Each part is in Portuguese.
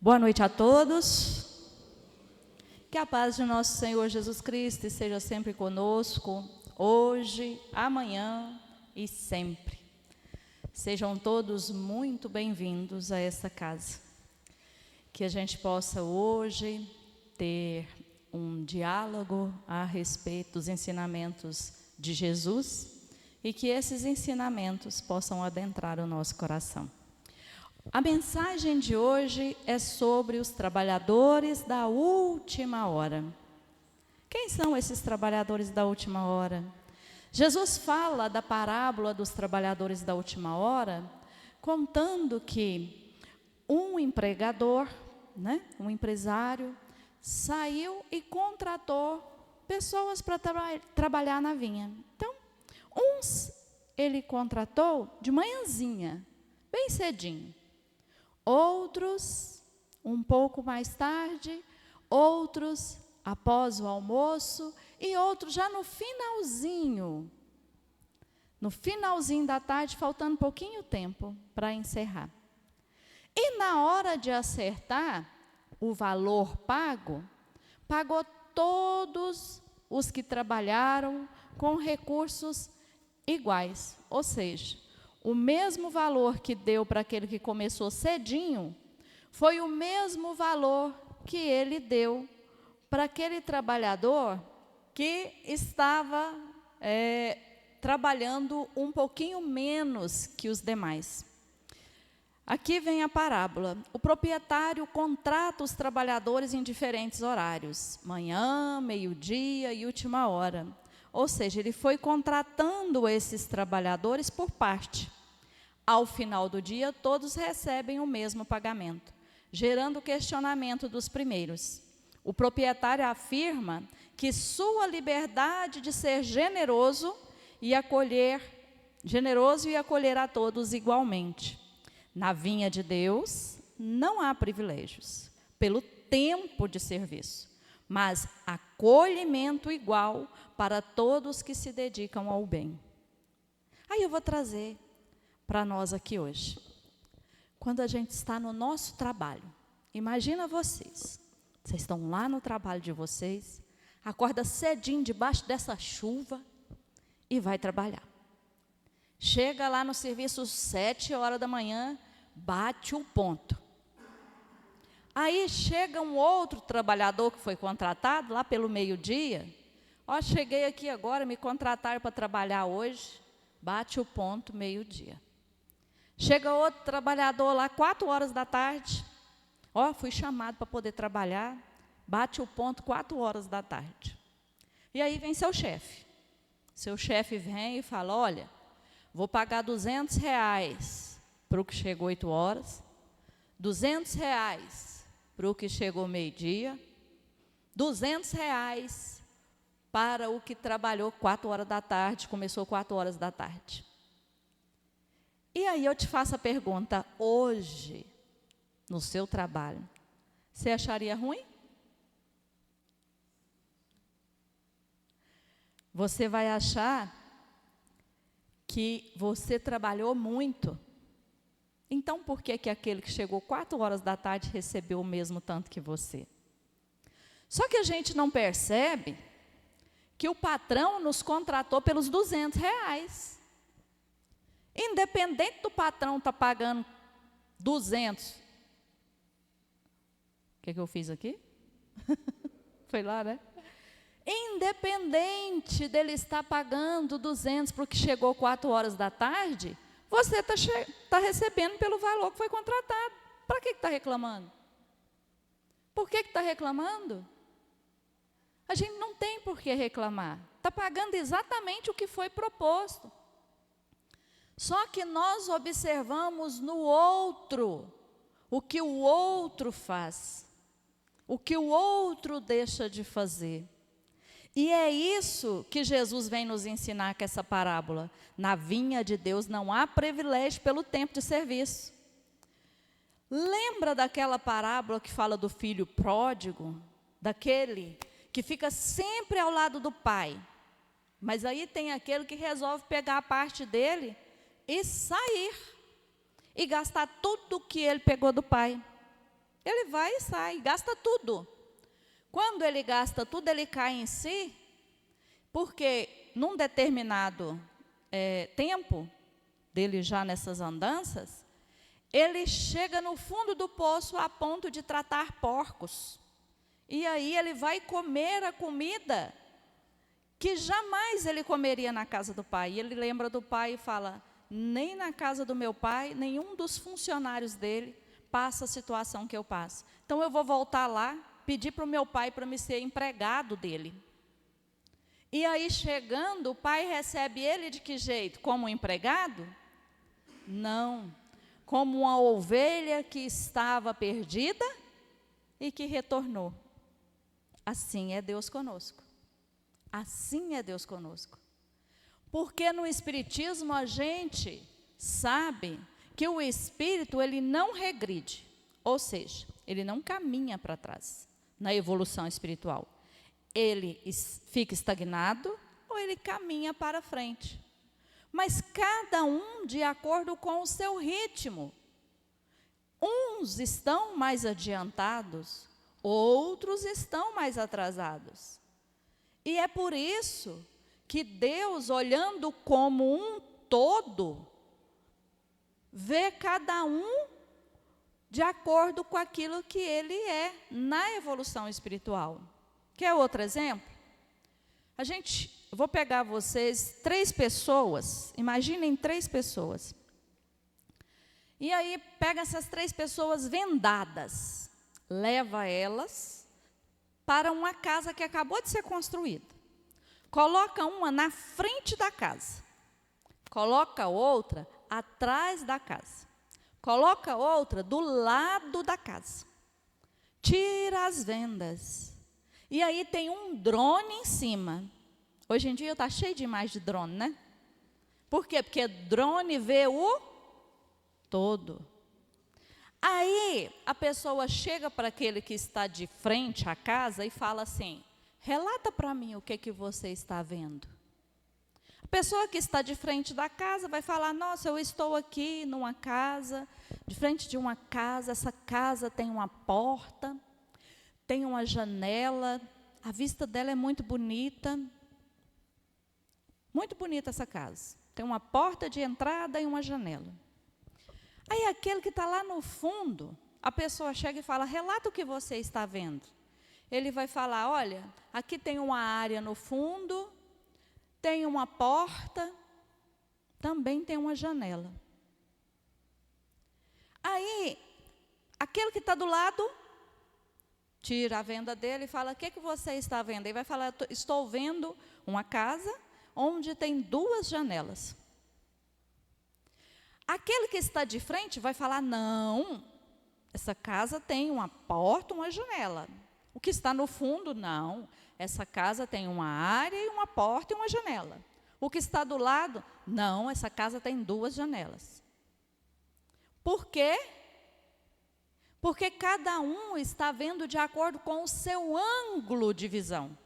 Boa noite a todos. Que a paz de nosso Senhor Jesus Cristo esteja sempre conosco, hoje, amanhã e sempre. Sejam todos muito bem-vindos a esta casa. Que a gente possa hoje ter um diálogo a respeito dos ensinamentos de Jesus e que esses ensinamentos possam adentrar o nosso coração. A mensagem de hoje é sobre os trabalhadores da última hora. Quem são esses trabalhadores da última hora? Jesus fala da parábola dos trabalhadores da última hora, contando que um empregador, um empresário, saiu e contratou pessoas para trabalhar na vinha. Então, uns ele contratou de manhãzinha, bem cedinho. Outros, um pouco mais tarde, outros após o almoço e outros já no finalzinho da tarde, faltando pouquinho tempo para encerrar. E na hora de acertar o valor pago, pagou todos os que trabalharam com recursos iguais, ou seja, o mesmo valor que deu para aquele que começou cedinho, foi o mesmo valor que ele deu para aquele trabalhador que estava trabalhando um pouquinho menos que os demais. Aqui vem a parábola. O proprietário contrata os trabalhadores em diferentes horários, manhã, meio-dia e última hora. Ou seja, ele foi contratando esses trabalhadores por parte. Ao final do dia, todos recebem o mesmo pagamento, gerando o questionamento dos primeiros. O proprietário afirma que sua liberdade de ser generoso e acolher a todos igualmente. Na vinha de Deus, não há privilégios, pelo tempo de serviço, mas acolhimento igual para todos que se dedicam ao bem. Aí eu vou trazer para nós aqui hoje. Quando a gente está no nosso trabalho, imagina vocês estão lá no trabalho de vocês, acorda cedinho debaixo dessa chuva e vai trabalhar. Chega lá no serviço 7 horas da manhã, bate o ponto. Aí chega um outro trabalhador que foi contratado lá pelo meio-dia. Cheguei aqui agora, me contrataram para trabalhar hoje, bate o ponto, meio-dia. Chega outro trabalhador lá, 4 horas da tarde. Fui chamado para poder trabalhar, bate o ponto, 4 horas da tarde. E aí vem seu chefe. Seu chefe vem e fala, olha, vou pagar R$200 para o que chegou 8 horas, R$200 para o que chegou meio-dia, R$200 para o que trabalhou 4 horas da tarde, começou 4 horas da tarde. E aí eu te faço a pergunta, hoje, no seu trabalho, você acharia ruim? Você vai achar que você trabalhou muito. Então, por que aquele que chegou 4 horas da tarde recebeu o mesmo tanto que você? Só que a gente não percebe que o patrão nos contratou pelos R$200. Independente do patrão estar pagando 200. O que eu fiz aqui? Foi lá, né? Independente dele estar pagando 200 para o que chegou 4 horas da tarde, você está recebendo pelo valor que foi contratado. Para que está reclamando? Por que está reclamando? A gente não tem por que reclamar. Está pagando exatamente o que foi proposto. Só que nós observamos no outro, o que o outro faz, o que o outro deixa de fazer. E é isso que Jesus vem nos ensinar com essa parábola. Na vinha de Deus não há privilégio pelo tempo de serviço. Lembra daquela parábola que fala do filho pródigo? Daquele que fica sempre ao lado do pai. Mas aí tem aquele que resolve pegar a parte dele e sair. E gastar tudo o que ele pegou do pai. Ele vai e sai, gasta tudo. Quando ele gasta tudo, ele cai em si, porque num determinado tempo dele já nessas andanças, ele chega no fundo do poço a ponto de tratar porcos. E aí ele vai comer a comida que jamais ele comeria na casa do pai. E ele lembra do pai e fala, nem na casa do meu pai, nenhum dos funcionários dele passa a situação que eu passo. Então eu vou voltar lá, pedir para o meu pai para me ser empregado dele. E aí chegando, o pai recebe ele de que jeito? Como um empregado? Não, como uma ovelha que estava perdida e que retornou. Assim é Deus conosco. Assim é Deus conosco. Porque no Espiritismo a gente sabe que o Espírito, ele não regride. Ou seja, ele não caminha para trás na evolução espiritual. Ele fica estagnado ou ele caminha para frente. Mas cada um de acordo com o seu ritmo. Uns estão mais adiantados, outros estão mais atrasados. E é por isso que Deus, olhando como um todo, vê cada um de acordo com aquilo que ele é na evolução espiritual. Quer outro exemplo? Vou pegar vocês 3 pessoas, imaginem 3 pessoas. E aí pega essas 3 pessoas vendadas, leva elas para uma casa que acabou de ser construída. Coloca uma na frente da casa, coloca outra atrás da casa, coloca outra do lado da casa, tira as vendas, e aí tem um drone em cima. Hoje em dia está cheio de imagem de drone, né? Por quê? Porque drone vê o todo. Aí a pessoa chega para aquele que está de frente à casa e fala assim, relata para mim o que você está vendo. A pessoa que está de frente da casa vai falar, nossa, eu estou aqui numa casa, de frente de uma casa, essa casa tem uma porta, tem uma janela, a vista dela é muito bonita essa casa. Tem uma porta de entrada e uma janela. Aí aquele que está lá no fundo, a pessoa chega e fala, relata o que você está vendo. Ele vai falar, olha, aqui tem uma área no fundo, tem uma porta, também tem uma janela. Aí, aquele que está do lado, tira a venda dele e fala, o que você está vendo? Ele vai falar, estou vendo uma casa onde tem 2 janelas. Aquele que está de frente vai falar, não, essa casa tem uma porta, uma janela. O que está no fundo, não, essa casa tem uma área e uma porta e uma janela. O que está do lado, não, essa casa tem 2 janelas. Por quê? Porque cada um está vendo de acordo com o seu ângulo de visão.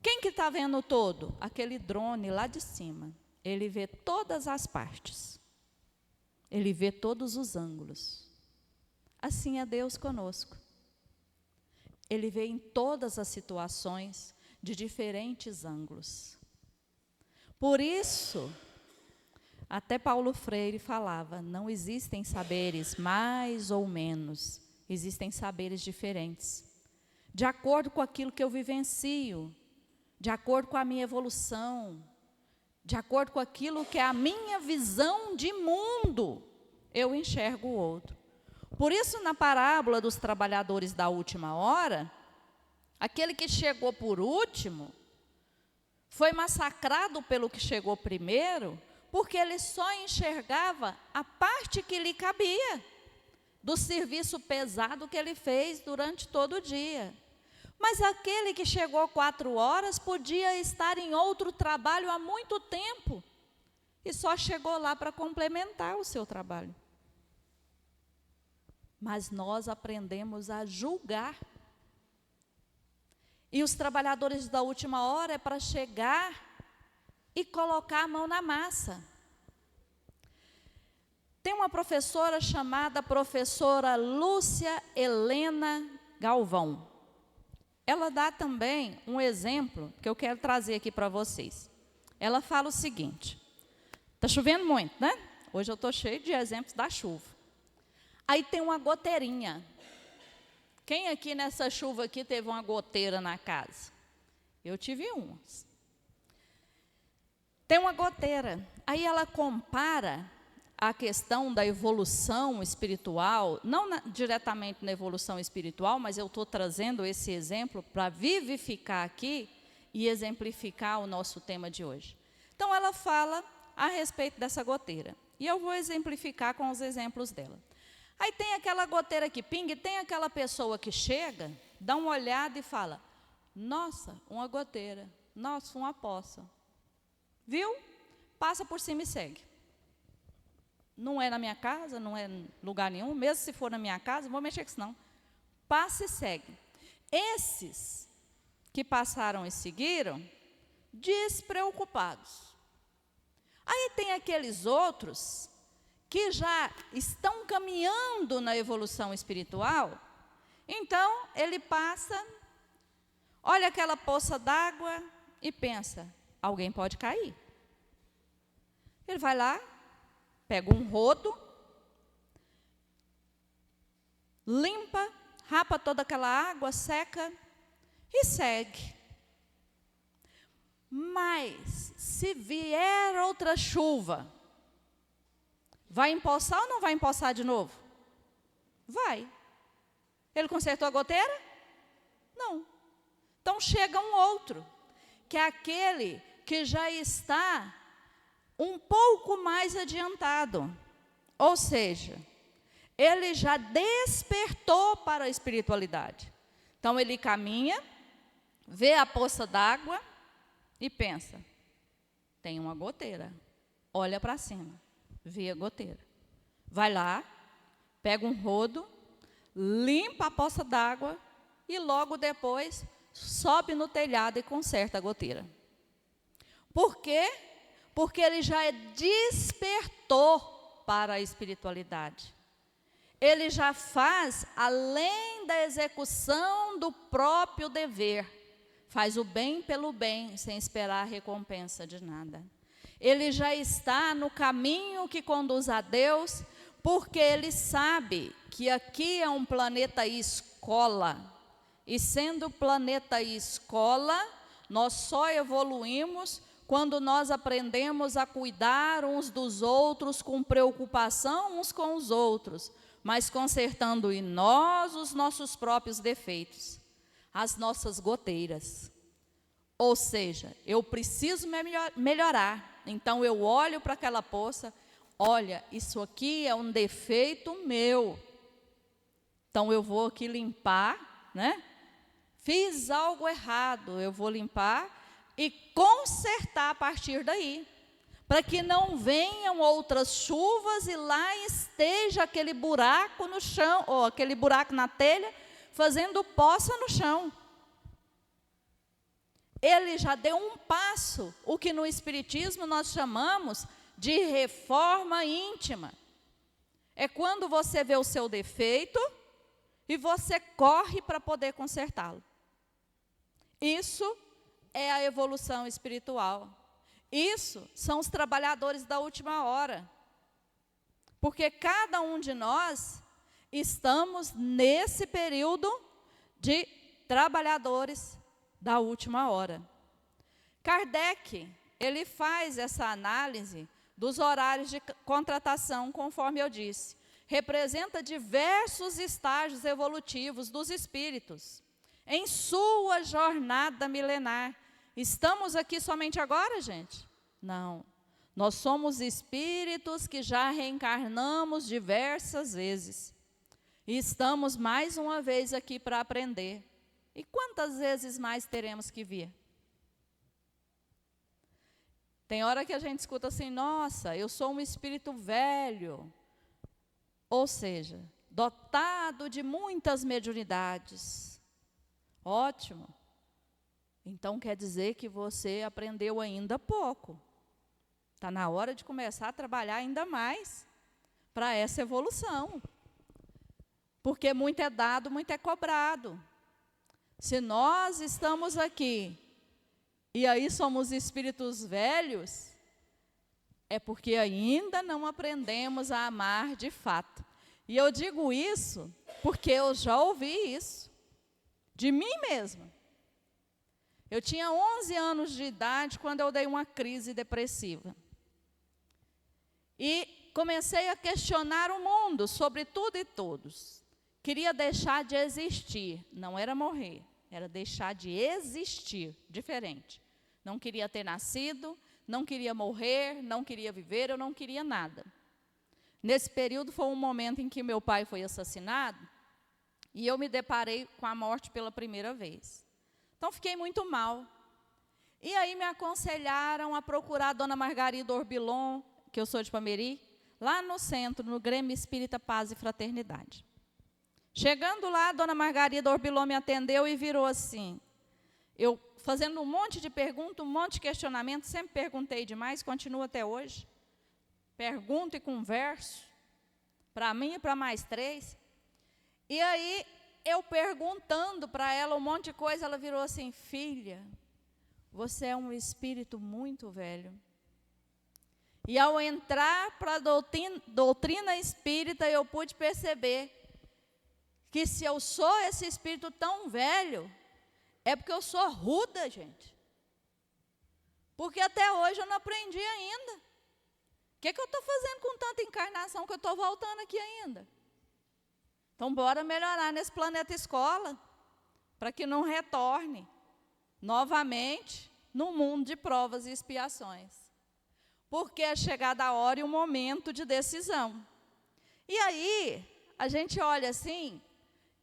Quem que está vendo todo? Aquele drone lá de cima. Ele vê todas as partes. Ele vê todos os ângulos. Assim é Deus conosco. Ele vê em todas as situações de diferentes ângulos. Por isso, até Paulo Freire falava, não existem saberes mais ou menos, existem saberes diferentes. De acordo com aquilo que eu vivencio, de acordo com a minha evolução, de acordo com aquilo que é a minha visão de mundo, eu enxergo o outro. Por isso, na parábola dos trabalhadores da última hora, aquele que chegou por último, foi massacrado pelo que chegou primeiro, porque ele só enxergava a parte que lhe cabia, do serviço pesado que ele fez durante todo o dia. Mas aquele que chegou 4 horas podia estar em outro trabalho há muito tempo e só chegou lá para complementar o seu trabalho. Mas nós aprendemos a julgar. E os trabalhadores da última hora é para chegar e colocar a mão na massa. Tem uma professora chamada professora Lúcia Helena Galvão. Ela dá também um exemplo que eu quero trazer aqui para vocês. Ela fala o seguinte: está chovendo muito, né? Hoje eu estou cheio de exemplos da chuva. Aí tem uma goteirinha. Quem aqui nessa chuva aqui teve uma goteira na casa? Eu tive umas. Tem uma goteira. Aí ela compara a questão da evolução espiritual, não diretamente na evolução espiritual, mas eu estou trazendo esse exemplo para vivificar aqui e exemplificar o nosso tema de hoje. Então, ela fala a respeito dessa goteira. E eu vou exemplificar com os exemplos dela. Aí tem aquela goteira que pinga, e tem aquela pessoa que chega, dá uma olhada e fala: nossa, uma goteira, nossa, uma poça. Viu? Passa por cima e segue. Não é na minha casa, não é em lugar nenhum, mesmo se for na minha casa, não vou mexer com isso não. Passa e segue. Esses que passaram e seguiram, despreocupados. Aí tem aqueles outros que já estão caminhando na evolução espiritual, então ele passa, olha aquela poça d'água e pensa: alguém pode cair. Ele vai lá, pega um rodo, limpa, rapa toda aquela água, seca e segue. Mas, se vier outra chuva, vai empoçar ou não vai empoçar de novo? Vai. Ele consertou a goteira? Não. Então chega um outro, que é aquele que já está um pouco mais adiantado. Ou seja, ele já despertou para a espiritualidade. Então ele caminha, vê a poça d'água e pensa: tem uma goteira. Olha para cima, vê a goteira. Vai lá, pega um rodo, limpa a poça d'água e logo depois sobe no telhado e conserta a goteira. Por quê? Porque ele já despertou para a espiritualidade. Ele já faz além da execução do próprio dever. Faz o bem pelo bem, sem esperar a recompensa de nada. Ele já está no caminho que conduz a Deus, porque ele sabe que aqui é um planeta escola. E sendo planeta escola, nós só evoluímos quando nós aprendemos a cuidar uns dos outros com preocupação uns com os outros, mas consertando em nós os nossos próprios defeitos, as nossas goteiras. Ou seja, eu preciso melhorar. Então eu olho para aquela poça, olha, isso aqui é um defeito meu. Então eu vou aqui limpar, né? Fiz algo errado, eu vou limpar e consertar a partir daí, para que não venham outras chuvas e lá esteja aquele buraco no chão, ou aquele buraco na telha, fazendo poça no chão. Ele já deu um passo, o que no Espiritismo nós chamamos de reforma íntima. É quando você vê o seu defeito e você corre para poder consertá-lo. Isso é a evolução espiritual. Isso são os trabalhadores da última hora. Porque cada um de nós estamos nesse período de trabalhadores da última hora. Kardec, ele faz essa análise dos horários de contratação, conforme eu disse. Representa diversos estágios evolutivos dos espíritos em sua jornada milenar. Estamos aqui somente agora, gente? Não. Nós somos espíritos que já reencarnamos diversas vezes. E estamos mais uma vez aqui para aprender. E quantas vezes mais teremos que vir? Tem hora que a gente escuta assim: nossa, eu sou um espírito velho. Ou seja, dotado de muitas mediunidades. Ótimo. Então quer dizer que você aprendeu ainda pouco. Está na hora de começar a trabalhar ainda mais, para essa evolução. Porque muito é dado, muito é cobrado. Se nós estamos aqui, e aí somos espíritos velhos, é porque ainda não aprendemos a amar de fato. E eu digo isso porque eu já ouvi isso, de mim mesma. Eu tinha 11 anos de idade quando eu dei uma crise depressiva. E comecei a questionar o mundo sobre tudo e todos. Queria deixar de existir, não era morrer, era deixar de existir, diferente. Não queria ter nascido, não queria morrer, não queria viver, eu não queria nada. Nesse período foi um momento em que meu pai foi assassinado e eu me deparei com a morte pela primeira vez. Então fiquei muito mal. E aí me aconselharam a procurar a dona Margarida Orbilon, que eu sou de Pameri, lá no centro, no Grêmio Espírita Paz e Fraternidade. Chegando lá, a dona Margarida Orbilon me atendeu e virou assim. Eu fazendo um monte de perguntas, um monte de questionamento, sempre perguntei demais, continuo até hoje. Pergunto e converso, para mim e para mais 3. E aí, eu perguntando para ela um monte de coisa, ela virou assim, filha, você é um espírito muito velho. E ao entrar para a doutrina espírita, eu pude perceber que se eu sou esse espírito tão velho, é porque eu sou ruda, gente. Porque até hoje eu não aprendi ainda. O que eu estou fazendo com tanta encarnação que eu estou voltando aqui ainda? Então, bora melhorar nesse planeta escola, para que não retorne novamente no mundo de provas e expiações. Porque é chegada a hora e o momento de decisão. E aí, a gente olha assim,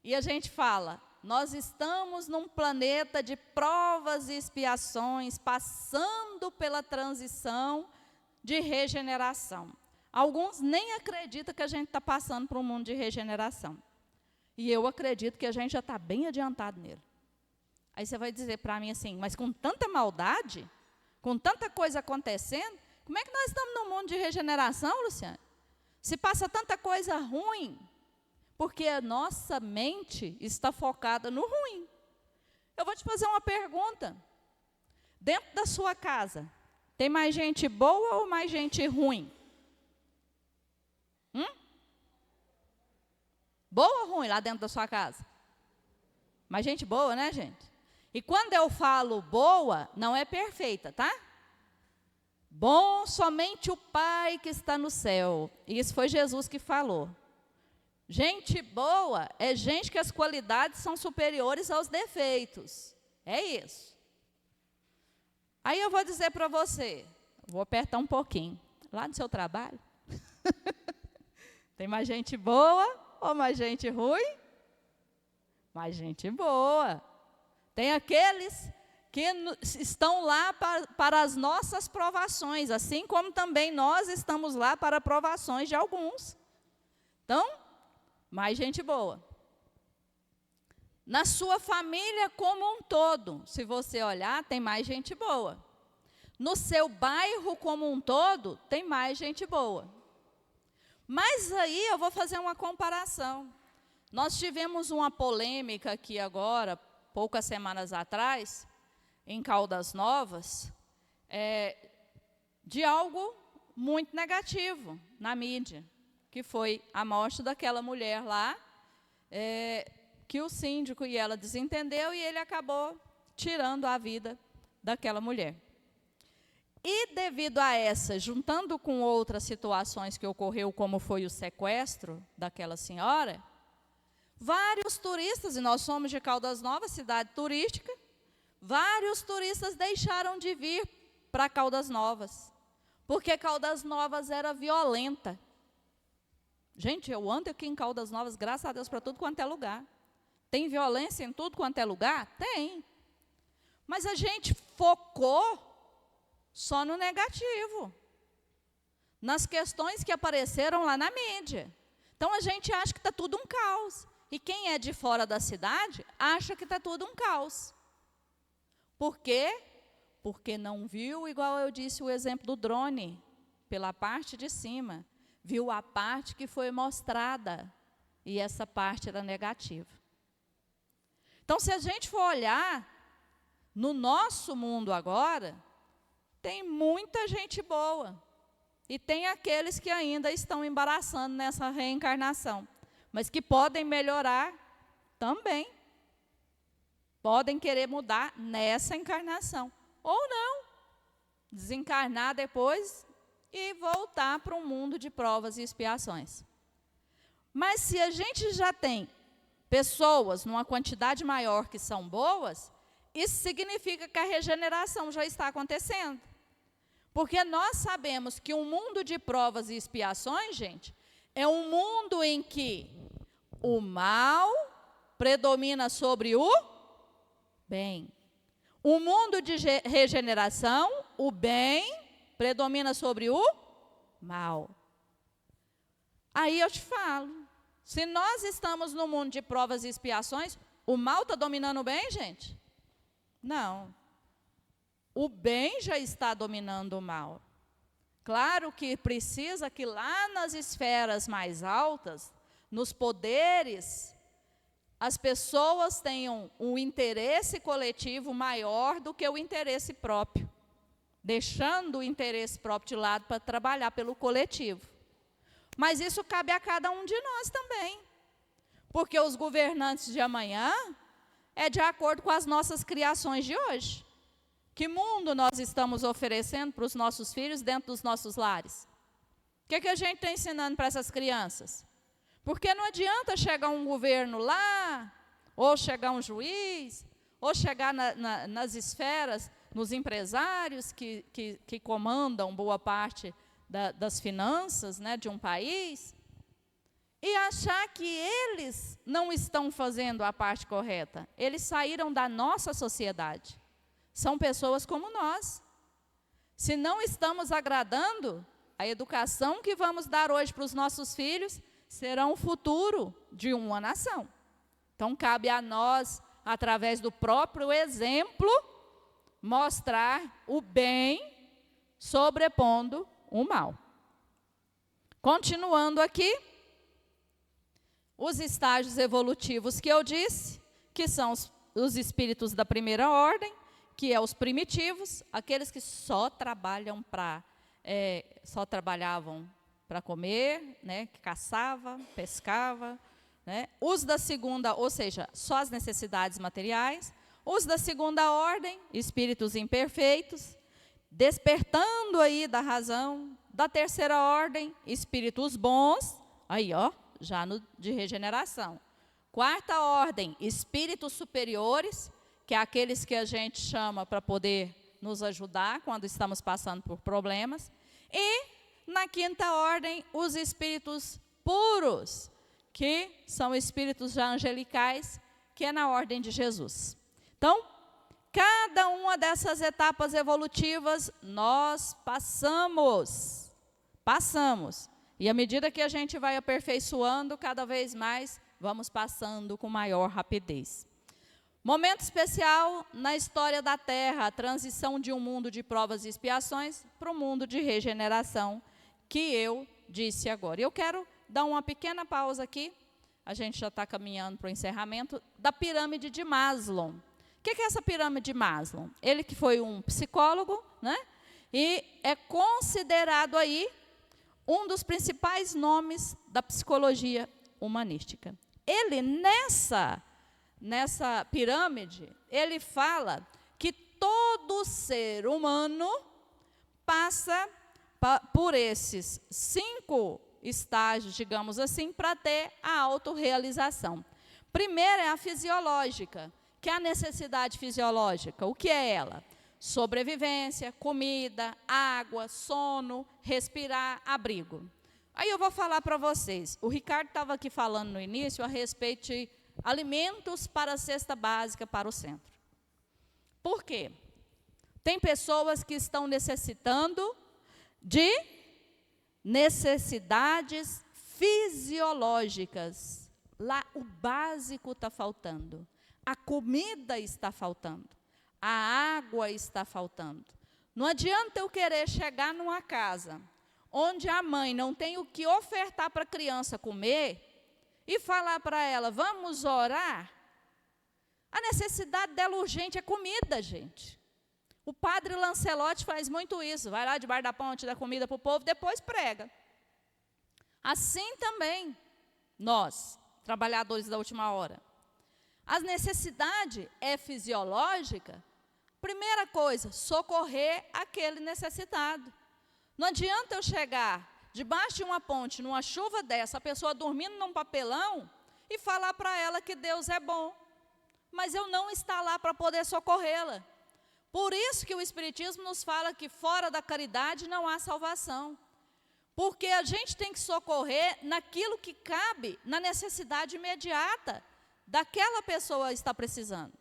e a gente fala, nós estamos num planeta de provas e expiações, passando pela transição de regeneração. Alguns nem acreditam que a gente está passando por um mundo de regeneração. E eu acredito que a gente já está bem adiantado nele. Aí você vai dizer para mim assim, mas com tanta maldade, com tanta coisa acontecendo, como é que nós estamos num mundo de regeneração, Luciane? Se passa tanta coisa ruim, porque a nossa mente está focada no ruim. Eu vou te fazer uma pergunta. Dentro da sua casa, tem mais gente boa ou mais gente ruim? Boa ou ruim lá dentro da sua casa? Mais gente boa, né, gente? E quando eu falo boa, não é perfeita, tá? Bom somente o Pai que está no céu. Isso foi Jesus que falou. Gente boa é gente que as qualidades são superiores aos defeitos. É isso. Aí eu vou dizer para você, vou apertar um pouquinho. Lá no seu trabalho, tem mais gente boa ou mais gente ruim? Mais gente boa. Tem aqueles que estão lá para as nossas provações, assim como também nós estamos lá para provações de alguns. Então, mais gente boa. Na sua família como um todo, se você olhar, tem mais gente boa. No seu bairro como um todo, tem mais gente boa. Mas aí eu vou fazer uma comparação. Nós tivemos uma polêmica aqui agora, poucas semanas atrás, em Caldas Novas, de algo muito negativo na mídia, que foi a morte daquela mulher lá, que o síndico e ela desentendeu e ele acabou tirando a vida daquela mulher. E devido a essa, juntando com outras situações que ocorreu, como foi o sequestro daquela senhora, vários turistas, e nós somos de Caldas Novas, cidade turística, vários turistas deixaram de vir para Caldas Novas, porque Caldas Novas era violenta. Gente, eu ando aqui em Caldas Novas, graças a Deus, para tudo quanto é lugar. Tem violência em tudo quanto é lugar? Tem. Mas a gente focou só no negativo, nas questões que apareceram lá na mídia. Então, a gente acha que está tudo um caos. E quem é de fora da cidade acha que está tudo um caos. Por quê? Porque não viu, igual eu disse, o exemplo do drone, pela parte de cima. viu a parte que foi mostrada, e essa parte era negativa. Então, se a gente for olhar no nosso mundo agora, tem muita gente boa, e tem aqueles que ainda estão embaraçando nessa reencarnação, mas que podem melhorar também. Podem querer mudar nessa encarnação, ou não, desencarnar depois e voltar para um mundo de provas e expiações. Mas se a gente já tem pessoas numa quantidade maior que são boas, isso significa que a regeneração já está acontecendo. Porque nós sabemos que um mundo de provas e expiações, gente, é um mundo em que o mal predomina sobre o bem. O mundo de regeneração, o bem predomina sobre o mal. Aí eu te falo, se nós estamos no mundo de provas e expiações, o mal está dominando o bem, gente? Não. O bem já está dominando o mal. Claro que precisa que lá nas esferas mais altas, nos poderes, as pessoas tenham um interesse coletivo maior do que o interesse próprio, deixando o interesse próprio de lado para trabalhar pelo coletivo. Mas isso cabe a cada um de nós também, porque os governantes de amanhã é de acordo com as nossas criações de hoje. Que mundo nós estamos oferecendo para os nossos filhos dentro dos nossos lares? O que a gente está ensinando para essas crianças? Porque não adianta chegar um governo lá, ou chegar um juiz, ou chegar nas esferas, nos empresários que comandam boa parte das finanças, né, de um país, e achar que eles não estão fazendo a parte correta. Eles saíram da nossa sociedade. São pessoas como nós. Se não estamos agradando, a educação que vamos dar hoje para os nossos filhos será o futuro de uma nação. Então, cabe a nós, através do próprio exemplo, mostrar o bem sobrepondo o mal. Continuando aqui, os estágios evolutivos que eu disse, que são os espíritos da primeira ordem, que é os primitivos, aqueles que só trabalhavam para comer, né, que caçava, pescava, né? Os da segunda, ou seja, só as necessidades materiais. Os da segunda ordem, espíritos imperfeitos, despertando aí da razão. Da terceira ordem, espíritos bons, aí ó, já de regeneração. Quarta ordem, espíritos superiores, que é aqueles que a gente chama para poder nos ajudar quando estamos passando por problemas. E, na quinta ordem, os espíritos puros, que são espíritos já angelicais, que é na ordem de Jesus. Então, cada uma dessas etapas evolutivas, nós passamos. E à medida que a gente vai aperfeiçoando, cada vez mais, vamos passando com maior rapidez. Momento especial na história da Terra, a transição de um mundo de provas e expiações para um mundo de regeneração, que eu disse agora. Eu quero dar uma pequena pausa aqui, a gente já está caminhando para o encerramento, da pirâmide de Maslow. O que é essa pirâmide de Maslow? Ele que foi um psicólogo, né? E é considerado aí um dos principais nomes da psicologia humanística. Ele, nessa pirâmide, ele fala que todo ser humano passa por esses 5 estágios, digamos assim, para ter a autorrealização. Primeiro é a fisiológica, que é a necessidade fisiológica. O que é ela? Sobrevivência, comida, água, sono, respirar, abrigo. Aí eu vou falar para vocês. O Ricardo estava aqui falando no início a respeito de alimentos para a cesta básica para o centro. Por quê? Tem pessoas que estão necessitando de necessidades fisiológicas. Lá o básico está faltando. A comida está faltando. A água está faltando. Não adianta eu querer chegar numa casa onde a mãe não tem o que ofertar para a criança comer, e falar para ela, vamos orar, a necessidade dela urgente é comida, gente. O padre Lancelotti faz muito isso, vai lá debaixo da ponte, dá comida para o povo, depois prega. Assim também, nós, trabalhadores da última hora. A necessidade é fisiológica, primeira coisa, socorrer aquele necessitado. Não adianta eu chegar debaixo de uma ponte, numa chuva dessa, a pessoa dormindo num papelão, e falar para ela que Deus é bom, mas eu não estar lá para poder socorrê-la. Por isso que o Espiritismo nos fala que fora da caridade não há salvação. Porque a gente tem que socorrer naquilo que cabe, na necessidade imediata daquela pessoa que está precisando.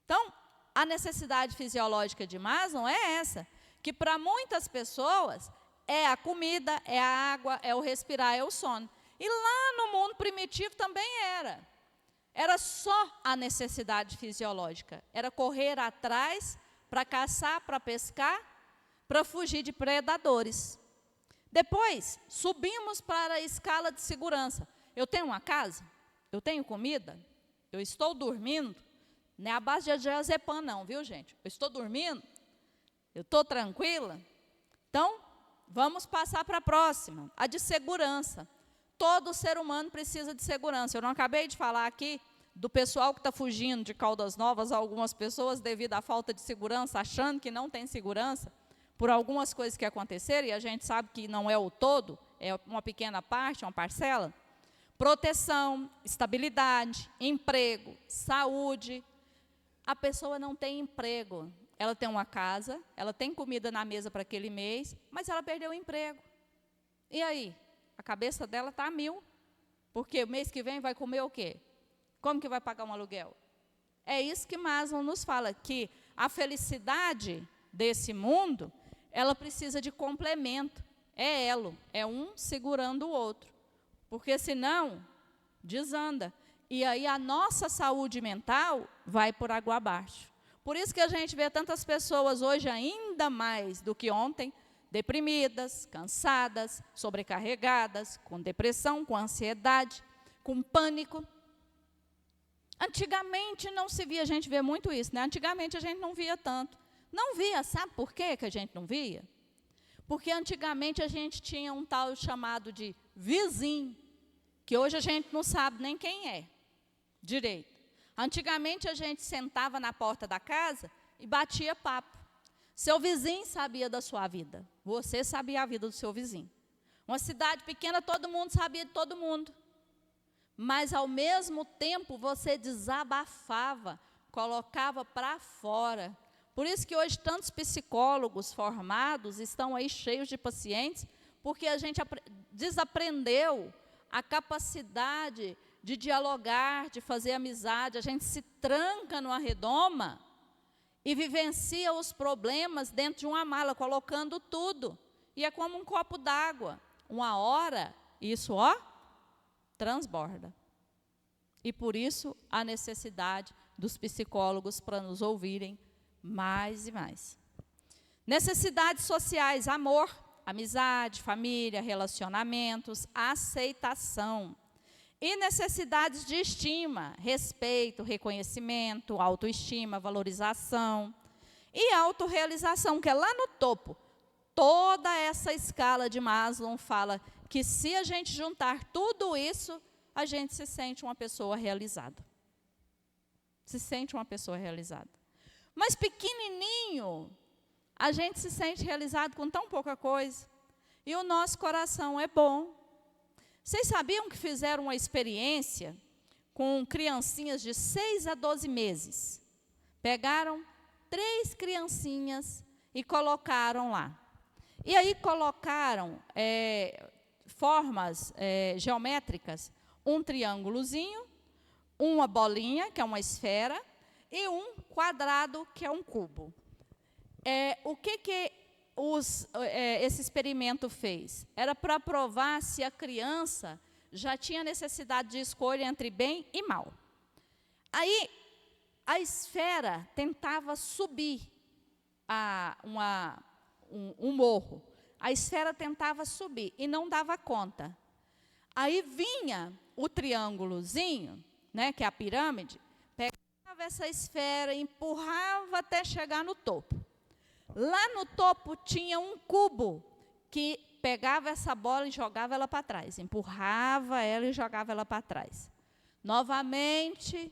Então, a necessidade fisiológica de Maslow é essa, que para muitas pessoas é a comida, é a água, é o respirar, é o sono. E lá no mundo primitivo também era. Era só a necessidade fisiológica. Era correr atrás para caçar, para pescar, para fugir de predadores. Depois, subimos para a escala de segurança. Eu tenho uma casa, eu tenho comida, eu estou dormindo. Não é a base de diazepam não, viu, gente? Eu estou dormindo, eu estou tranquila. Então, vamos passar para a próxima, a de segurança. Todo ser humano precisa de segurança. Eu não acabei de falar aqui do pessoal que está fugindo de Caldas Novas, algumas pessoas, devido à falta de segurança, achando que não tem segurança, por algumas coisas que aconteceram, e a gente sabe que não é o todo, é uma pequena parte, uma parcela. Proteção, estabilidade, emprego, saúde. A pessoa não tem emprego, ela tem uma casa, ela tem comida na mesa para aquele mês, mas ela perdeu o emprego. E aí? A cabeça dela está a mil, porque o mês que vem vai comer o quê? Como que vai pagar um aluguel? É isso que Maslow nos fala, que a felicidade desse mundo, ela precisa de complemento, é elo, é um segurando o outro, porque senão desanda. E aí a nossa saúde mental vai por água abaixo. Por isso que a gente vê tantas pessoas hoje, ainda mais do que ontem, deprimidas, cansadas, sobrecarregadas, com depressão, com ansiedade, com pânico. Antigamente não se via, a gente vê muito isso, né? Antigamente a gente não via tanto. Não via, sabe por quê que a gente não via? Porque antigamente a gente tinha um tal chamado de vizinho, que hoje a gente não sabe nem quem é direito. Antigamente a gente sentava na porta da casa e batia papo. Seu vizinho sabia da sua vida, você sabia a vida do seu vizinho. Uma cidade pequena, todo mundo sabia de todo mundo. Mas, ao mesmo tempo, você desabafava, colocava para fora. Por isso que hoje tantos psicólogos formados estão aí cheios de pacientes, porque a gente desaprendeu a capacidade de dialogar, de fazer amizade. A gente se tranca numa redoma e vivencia os problemas dentro de uma mala, colocando tudo. E é como um copo d'água. Uma hora, isso, ó, transborda. E por isso a necessidade dos psicólogos para nos ouvirem mais e mais. Necessidades sociais, amor, amizade, família, relacionamentos, aceitação. E necessidades de estima, respeito, reconhecimento, autoestima, valorização e autorrealização, que é lá no topo. Toda essa escala de Maslow fala que se a gente juntar tudo isso, a gente se sente uma pessoa realizada. Se sente uma pessoa realizada. Mas pequenininho, a gente se sente realizado com tão pouca coisa. E o nosso coração é bom. Vocês sabiam que fizeram uma experiência com criancinhas de 6 a 12 meses? Pegaram 3 criancinhas e colocaram lá. E aí colocaram formas geométricas, um triângulozinho, uma bolinha, que é uma esfera, e um quadrado, que é um cubo. O que esse experimento fez? Era para provar se a criança já tinha necessidade de escolha entre bem e mal. Aí, a esfera tentava subir um morro. a esfera tentava subir e não dava conta. Aí vinha o triângulozinho, né, que é a pirâmide, pegava essa esfera e empurrava até chegar no topo. Lá no topo tinha um cubo que pegava essa bola e jogava ela para trás, empurrava ela e jogava ela para trás. Novamente,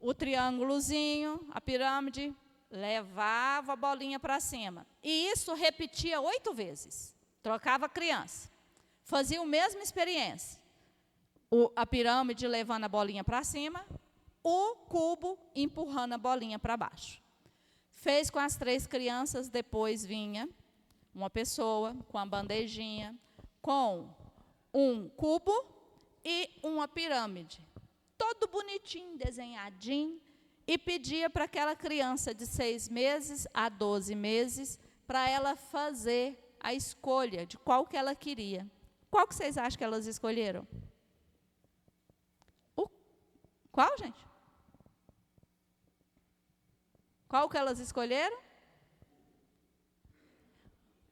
o triângulozinho, a pirâmide, levava a bolinha para cima. E isso repetia 8 vezes. Trocava a criança. Fazia a mesma experiência. A pirâmide levando a bolinha para cima, o cubo empurrando a bolinha para baixo. Fez com as 3 crianças, depois vinha uma pessoa com a bandejinha, com um cubo e uma pirâmide. Todo bonitinho, desenhadinho, e pedia para aquela criança de 6 meses a 12 meses, para ela fazer a escolha de qual que ela queria. Qual que vocês acham que elas escolheram? Qual, gente? Qual que elas escolheram?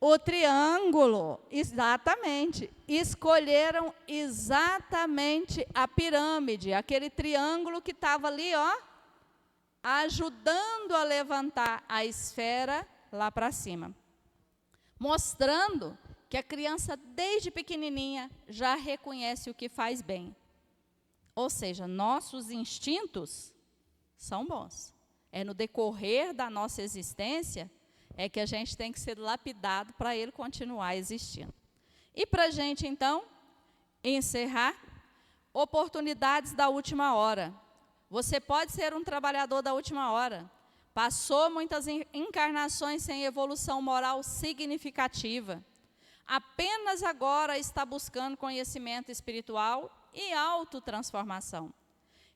O triângulo, exatamente. Escolheram exatamente a pirâmide, aquele triângulo que estava ali, ó, ajudando a levantar a esfera lá para cima. Mostrando que a criança, desde pequenininha, já reconhece o que faz bem. Ou seja, nossos instintos são bons. É no decorrer da nossa existência é que a gente tem que ser lapidado para ele continuar existindo. E para a gente, então, encerrar, oportunidades da última hora. Você pode ser um trabalhador da última hora. Passou muitas encarnações sem evolução moral significativa. Apenas agora está buscando conhecimento espiritual e autotransformação.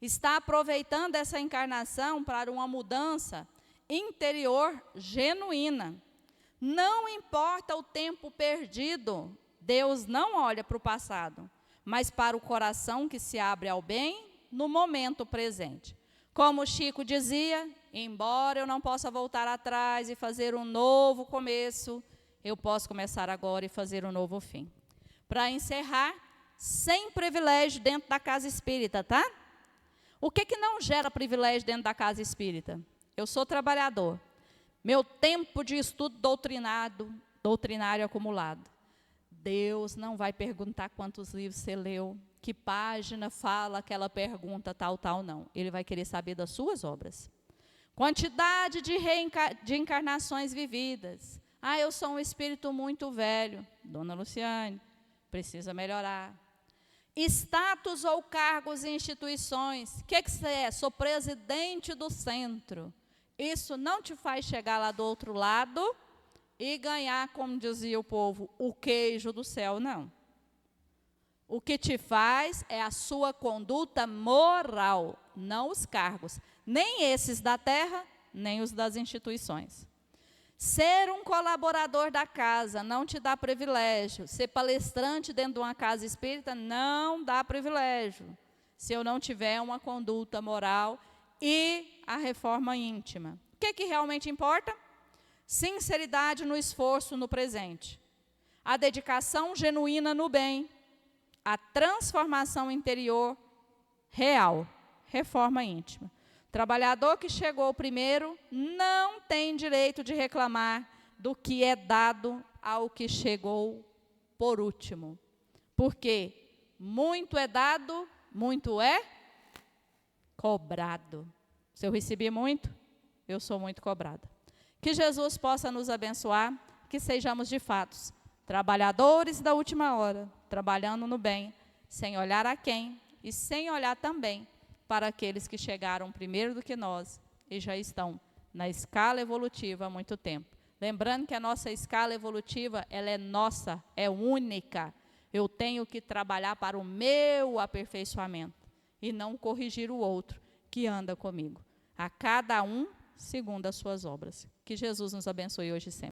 Está aproveitando essa encarnação para uma mudança interior genuína. Não importa o tempo perdido, Deus não olha para o passado, mas para o coração que se abre ao bem no momento presente. Como Chico dizia, embora eu não possa voltar atrás e fazer um novo começo, eu posso começar agora e fazer um novo fim. Para encerrar, sem privilégio dentro da casa espírita, tá? O que não gera privilégio dentro da casa espírita? Eu sou trabalhador. Meu tempo de estudo doutrinário acumulado. Deus não vai perguntar quantos livros você leu, que página fala aquela pergunta, tal, não. Ele vai querer saber das suas obras. Quantidade de encarnações vividas. Ah, eu sou um espírito muito velho. Dona Luciane, precisa melhorar. Status ou cargos em instituições. O que você é? Sou presidente do centro. Isso não te faz chegar lá do outro lado e ganhar, como dizia o povo, o queijo do céu, não. O que te faz é a sua conduta moral, não os cargos. Nem esses da terra, nem os das instituições. Ser um colaborador da casa não te dá privilégio. Ser palestrante dentro de uma casa espírita não dá privilégio. Se eu não tiver uma conduta moral e a reforma íntima. O que realmente importa? Sinceridade no esforço no presente. A dedicação genuína no bem. A transformação interior real. Reforma íntima. Trabalhador que chegou primeiro não tem direito de reclamar do que é dado ao que chegou por último. Porque muito é dado, muito é cobrado. Se eu recebi muito, eu sou muito cobrada. Que Jesus possa nos abençoar, que sejamos de fato trabalhadores da última hora, trabalhando no bem, sem olhar a quem e sem olhar também para aqueles que chegaram primeiro do que nós e já estão na escala evolutiva há muito tempo. Lembrando que a nossa escala evolutiva, ela é nossa, é única. Eu tenho que trabalhar para o meu aperfeiçoamento e não corrigir o outro que anda comigo. A cada um segundo as suas obras. Que Jesus nos abençoe hoje e sempre.